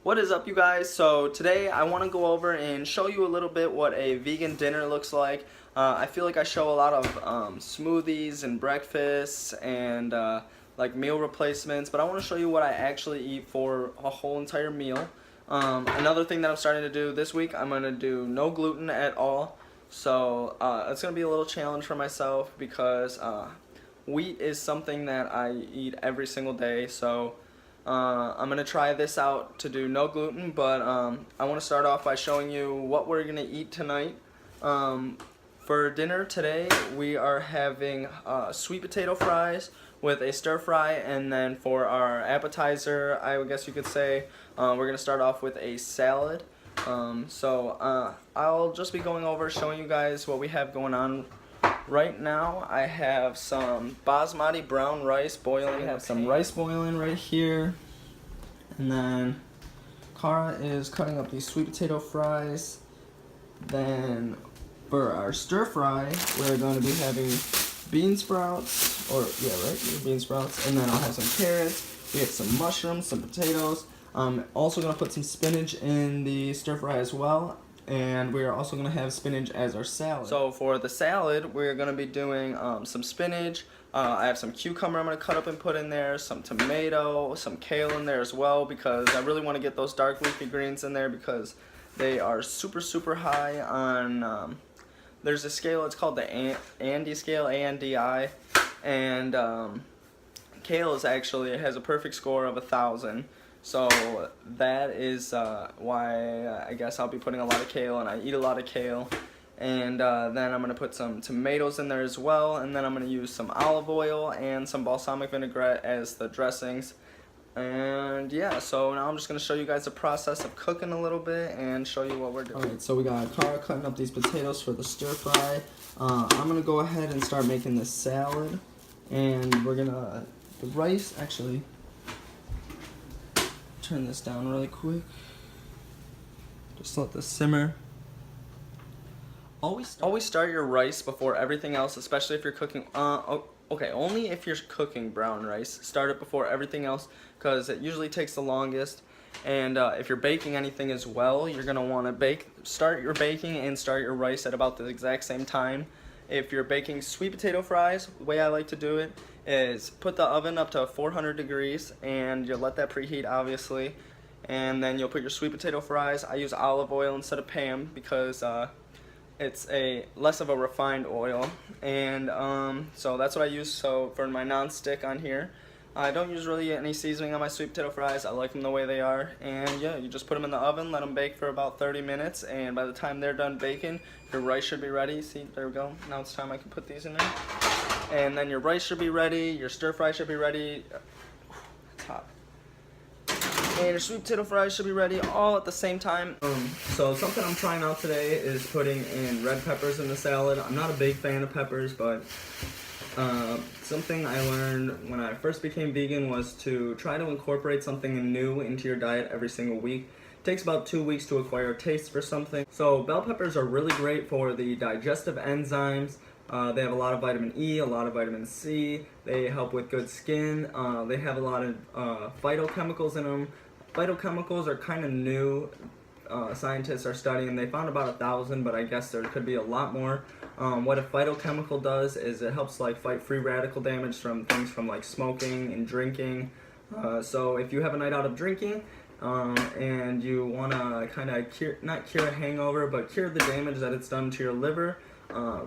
What is up, you guys? So today I want to go over and show you a little bit what a vegan dinner looks like. I feel like I show a lot of smoothies and breakfasts and like meal replacements, but I want to show you what I actually eat for a whole entire meal. Another thing that I'm starting to do this week, I'm going to do no gluten at all. So it's going to be a little challenge for myself because wheat is something that I eat every single day. So I'm going to try this out to do no gluten, but I want to start off by showing you what we're going to eat tonight. For dinner today, we are having sweet potato fries with a stir fry, and then for our appetizer, I guess you could say, we're going to start off with a salad. I'll just be going over showing you guys what we have going on. Right now I have some basmati brown rice boiling. I have some rice boiling right here. And then Cara is cutting up these sweet potato fries. Then for our stir fry, we're going to be having bean sprouts, bean sprouts. And then I'll have some carrots. We have some mushrooms, some potatoes. I'm also going to put some spinach in the stir fry as well. And we are also going to have spinach as our salad. So for the salad, we're going to be doing some spinach. I have some cucumber I'm going to cut up and put in there, some tomato, some kale in there as well, because I really want to get those dark leafy greens in there because they are super, super high on, there's a scale, it's called the ANDI scale, ANDI, and kale is actually, it has a perfect score of 1,000. So that is why I guess I'll be putting a lot of kale, and I eat a lot of kale. And then I'm going to put some tomatoes in there as well, and then I'm going to use some olive oil and some balsamic vinaigrette as the dressings. And yeah, so now I'm just going to show you guys the process of cooking a little bit and show you what we're doing. Alright, so we got Cara cutting up these potatoes for the stir fry. I'm going to go ahead and start making this salad. And we're going to, the rice, actually, turn this down really quick. Just let this simmer. Always start your rice before everything else, especially if you're cooking. Okay, only if you're cooking brown rice. Start it before everything else because it usually takes the longest. And if you're baking anything as well, you're gonna want to start your baking and start your rice at about the exact same time. If you're baking sweet potato fries, the way I like to do it is put the oven up to 400 degrees and you'll let that preheat, obviously, and then you'll put your sweet potato fries. I use olive oil instead of Pam because it's a less of a refined oil, and so that's what I use. So for my non-stick on here, I don't use really any seasoning on my sweet potato fries. I like them the way they are, and yeah, you just put them in the oven, let them bake for about 30 minutes, and by the time they're done baking, your rice should be ready. See, there we go. Now it's time I can put these in there. And then your rice should be ready, your stir fry should be ready. It's hot. And your sweet potato fries should be ready all at the same time. So something I'm trying out today is putting in red peppers in the salad. I'm not a big fan of peppers, but something I learned when I first became vegan was to try to incorporate something new into your diet every single week. It takes about 2 weeks to acquire a taste for something. So bell peppers are really great for the digestive enzymes. They have a lot of vitamin E, a lot of vitamin C. They help with good skin. They have a lot of phytochemicals in them. Phytochemicals are kind of new. Scientists are studying. They found about 1,000, but I guess there could be a lot more. What a phytochemical does is it helps like fight free radical damage from things from like smoking and drinking. So if you have a night out of drinking and you want to kind of not cure a hangover, but cure the damage that it's done to your liver,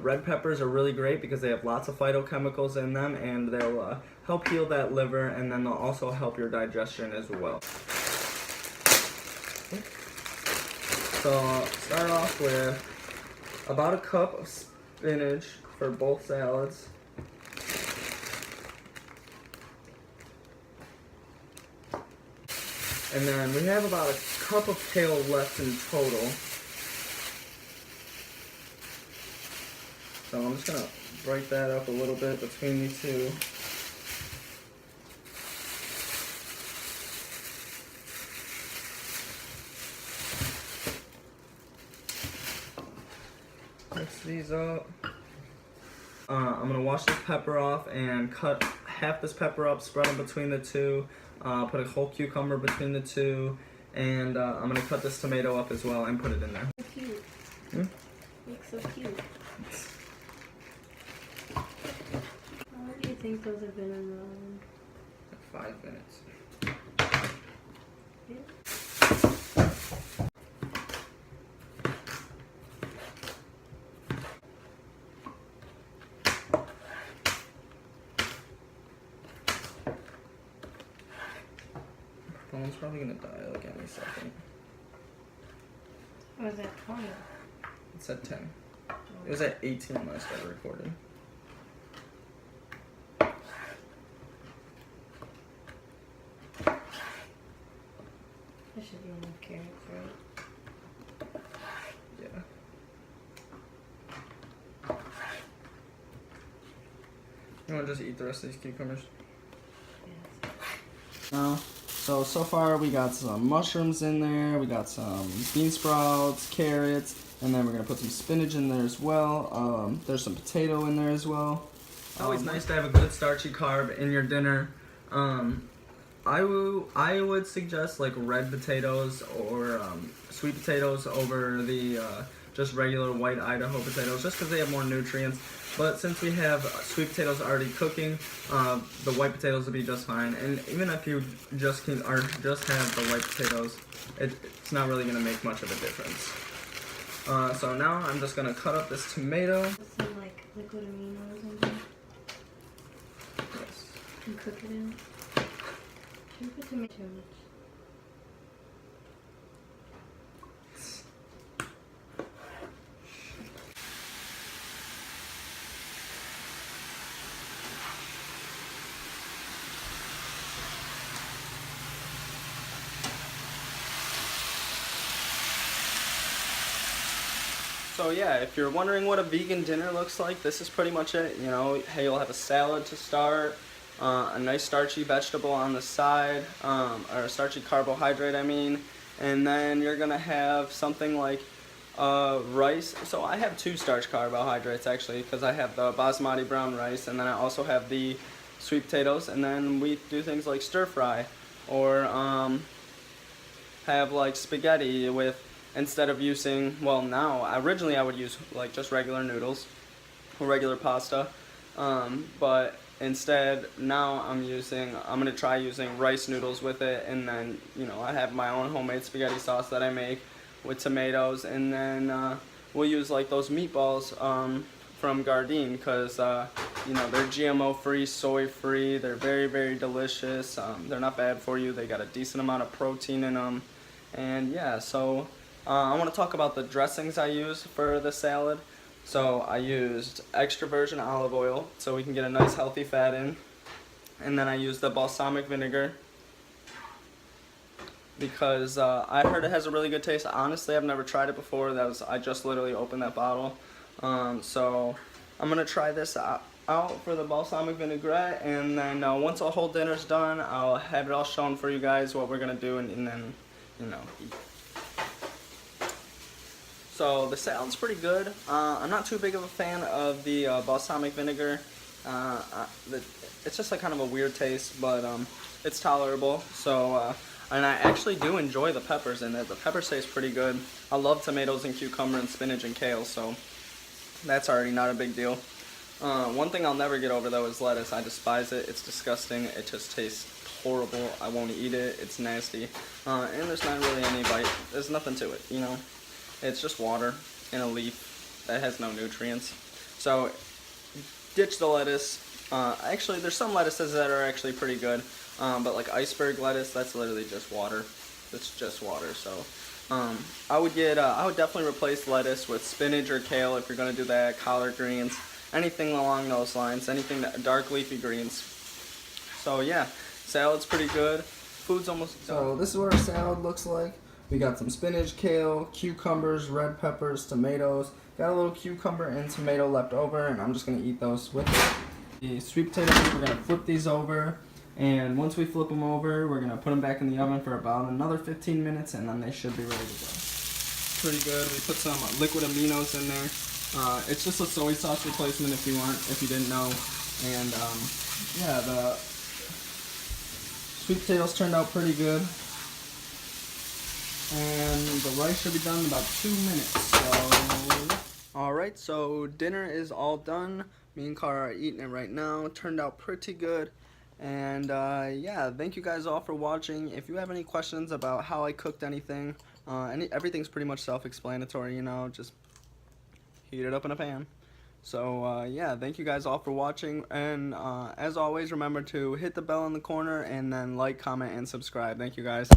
red peppers are really great because they have lots of phytochemicals in them, and they'll help heal that liver, and then they'll also help your digestion as well. So start off with about a cup of spinach for both salads. And then we have about a cup of kale left in total. So I'm just going to break that up a little bit between the two. Mix these up. I'm going to wash this pepper off and cut half this pepper up, spread them between the two, put a whole cucumber between the two, And I'm gonna cut this tomato up as well and put it in there. So cute. Looks so cute. How long do you think those have been in the oven? Like 5 minutes. Yeah. Phone's probably gonna die like any second. Or is that 20? It's at 10. It was at 18 when I started recording. There should be enough carrots, right? Yeah. You wanna just eat the rest of these cucumbers? Yes. No. So far we got some mushrooms in there, we got some bean sprouts, carrots, and then we're gonna put some spinach in there as well. There's some potato in there as well. It's always nice to have a good starchy carb in your dinner. I would suggest like red potatoes or sweet potatoes over the just regular white Idaho potatoes, just because they have more nutrients. But since we have sweet potatoes already cooking, the white potatoes will be just fine. And even if you just have the white potatoes, it's not really gonna make much of a difference. So now I'm just gonna cut up this tomato. Put some like liquid aminos in there Yes. and cook it in. Should we put tomato too much? So yeah, if you're wondering what a vegan dinner looks like, this is pretty much it. You know, hey, you'll have a salad to start, a nice starchy vegetable on the side, or a starchy carbohydrate, I mean, and then you're gonna have something like rice. So I have 2 starch carbohydrates actually, because I have the basmati brown rice, and then I also have the sweet potatoes, and then we do things like stir fry, or have like spaghetti with, instead of using, well now, originally I would use like just regular noodles or regular pasta, but instead now I'm gonna try using rice noodles with it, and then, you know, I have my own homemade spaghetti sauce that I make with tomatoes, and then we'll use like those meatballs from Gardein, because you know, they're GMO free, soy free, they're very, very delicious, they're not bad for you, they got a decent amount of protein in them, and yeah, so I want to talk about the dressings I use for the salad. So I used extra virgin olive oil so we can get a nice healthy fat in. And then I used the balsamic vinegar because I heard it has a really good taste. Honestly, I've never tried it before. I just literally opened that bottle. So I'm going to try this out for the balsamic vinaigrette, and then once the whole dinner's done, I'll have it all shown for you guys what we're going to do, and then, you know, eat. So the salad's pretty good. I'm not too big of a fan of the balsamic vinegar. It's just like kind of a weird taste, but it's tolerable. So, and I actually do enjoy the peppers in it. The peppers taste pretty good. I love tomatoes and cucumber and spinach and kale, so that's already not a big deal. One thing I'll never get over though is lettuce. I despise it. It's disgusting. It just tastes horrible. I won't eat it. It's nasty. And there's not really any bite. There's nothing to it, you know. It's just water in a leaf that has no nutrients. So ditch the lettuce. Actually, there's some lettuces that are actually pretty good, but like iceberg lettuce, that's literally just water. It's just water. So I would definitely replace lettuce with spinach or kale if you're gonna do that. Collard greens, anything along those lines, anything dark leafy greens. So yeah, salad's pretty good. Food's almost done. So this is what our salad looks like. We got some spinach, kale, cucumbers, red peppers, tomatoes. Got a little cucumber and tomato left over, and I'm just going to eat those with it. The sweet potatoes, we're going to flip these over, and once we flip them over, we're going to put them back in the oven for about another 15 minutes, and then they should be ready to go. Pretty good. We put some liquid aminos in there. It's just a soy sauce replacement if you didn't know. And yeah, the sweet potatoes turned out pretty good. and the rice should be done in about 2 minutes. So, all right, so dinner is all done. Me and Cara are eating it right now. Turned out pretty good. And yeah, thank you guys all for watching. If you have any questions about how I cooked anything, everything's pretty much self-explanatory, you know, just heat it up in a pan. So yeah, thank you guys all for watching, and as always, remember to hit the bell in the corner and then like, comment, and subscribe. Thank you guys.